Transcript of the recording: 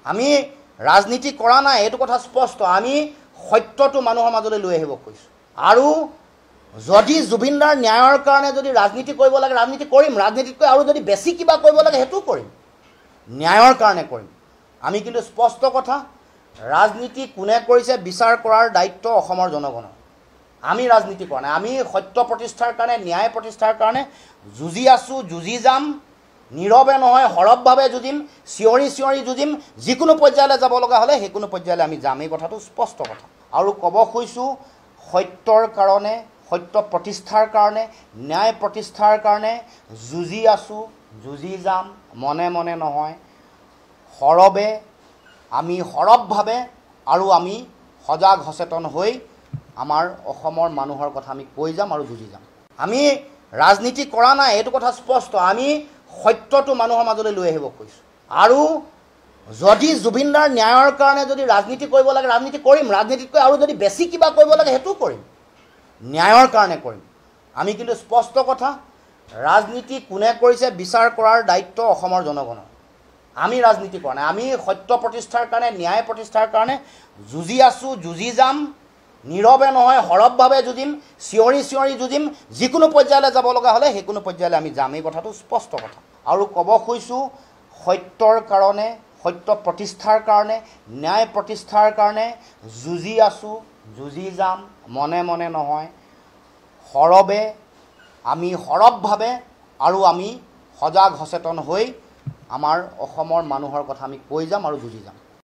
আমি ৰাজনীতি কৰা নাই, এইটো কথা স্পষ্ট। আমি সত্যটো মানুহৰ মাজলৈ লৈ আহিব খুজিছোঁ। আৰু যদি জুবিনদাৰ ন্যায়ৰ কাৰণে যদি ৰাজনীতি কৰিব লাগে ৰাজনীতি কৰিম, ৰাজনীতিতকৈ আৰু যদি বেছি কিবা কৰিব লাগে সেইটোও কৰিম, ন্যায়ৰ কাৰণে কৰিম। আমি কিন্তু স্পষ্ট কথা, ৰাজনীতি কোনে কৰিছে বিচাৰ কৰাৰ দায়িত্ব অসমৰ জনগণৰ। আমি ৰাজনীতি কৰা নাই, আমি সত্য প্ৰতিষ্ঠাৰ কাৰণে, ন্যায় প্ৰতিষ্ঠাৰ কাৰণে যুঁজি আছোঁ, যুঁজি যাম। নীৰৱে নহয় সৰবভাৱে যুঁজিম, চিঞৰি চিঞৰি যুঁজিম। যিকোনো পৰ্যায়লৈ যাব লগা হ'লে সেইকোনো পৰ্যায়লৈ আমি যাম, এই কথাটো স্পষ্ট কথা। আৰু ক'ব খুজিছোঁ, সত্যৰ কাৰণে, সত্য প্ৰতিষ্ঠাৰ কাৰণে, ন্যায় প্ৰতিষ্ঠাৰ কাৰণে যুঁজি আছোঁ, যুঁজি যাম। মনে মনে নহয়, সৰবে আমি সৰবভাৱে আৰু আমি সজাগ সচেতন হৈ আমাৰ অসমৰ মানুহৰ কথা আমি কৈ যাম আৰু যুঁজি যাম। আমি ৰাজনীতি কৰা নাই, এইটো কথা স্পষ্ট। আমি সত্যটো মানুহৰ মাজলৈ লৈ আহিব খুজিছোঁ। আৰু যদি জুবিনদাৰ ন্যায়ৰ কাৰণে যদি ৰাজনীতি কৰিব লাগে ৰাজনীতি কৰিম, ৰাজনীতিতকৈ আৰু যদি বেছি কিবা কৰিব লাগে সেইটোও কৰিম, ন্যায়ৰ কাৰণে কৰিম। আমি কিন্তু স্পষ্ট কথা, ৰাজনীতি কোনে কৰিছে বিচাৰ কৰাৰ দায়িত্ব অসমৰ জনগণৰ। আমি ৰাজনীতি কৰা নাই, আমি সত্য প্ৰতিষ্ঠাৰ কাৰণে, ন্যায় প্ৰতিষ্ঠাৰ কাৰণে যুঁজি আছোঁ, যুঁজি যাম। নীৰৱে নহয় সৰবভাৱে যুঁজিম, চিঞৰি চিঞৰি যুঁজিম। যিকোনো পৰ্যায়লৈ যাব লগা হ'লে সেইকোনো পৰ্যায়লৈ আমি যাম, এই কথাটো স্পষ্ট কথা। আৰু ক'ব খুজিছোঁ, সত্যৰ কাৰণে, সত্য প্ৰতিষ্ঠাৰ কাৰণে, ন্যায় প্ৰতিষ্ঠাৰ কাৰণে যুঁজি আছোঁ, যুঁজি যাম। মনে মনে নহয়, সৰবে আমি সৰবভাৱে আৰু আমি সজাগ সচেতন হৈ আমাৰ অসমৰ মানুহৰ কথা আমি কৈ যাম আৰু যুঁজি যাম।